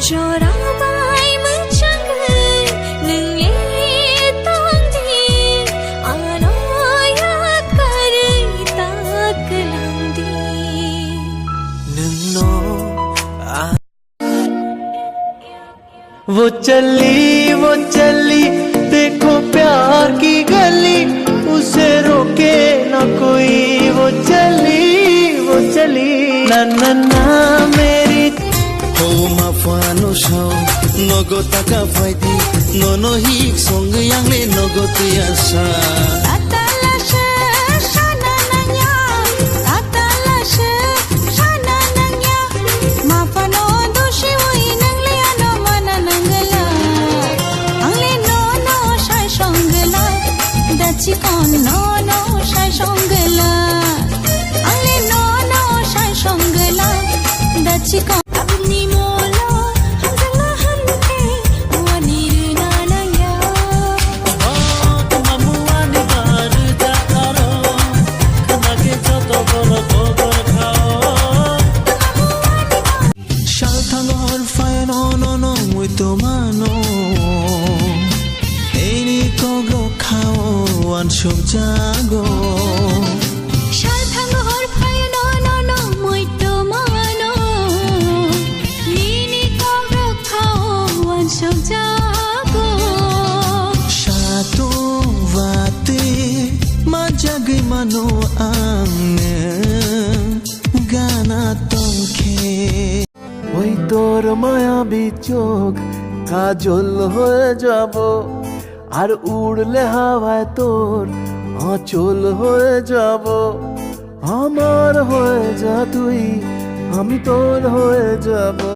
जराबाय मोनचांगोन नोंनि तंदि आनायात कारै ताकलांदि नोंनो वो चली देखो प्यार की गली उसे रोके ना कोई वो चली ना ना ना मेरी हो माफानो Shaw नगो taka faidi nono hik song yang le nogo tiasa Chikon no shai shongla ale no shai shongla da chikon apni molo hamzala hanke wani na na ya mamu ani bar da karo khanage joto boro gobar khao shal thangor fai no moi to mano ei kogro khao Ansho jago shal thangor phai no moi to mano nini kogro khao ansho jago shato vate majagi mano ange gana tongkhe ওই তোর মায়াবী চোখ কাজল হয়ে যাব আর উড়লে হাওয়ায় তোর আঁচল হয়ে যাব আমার হয়ে যা তুই আমি তোর হয়ে যাব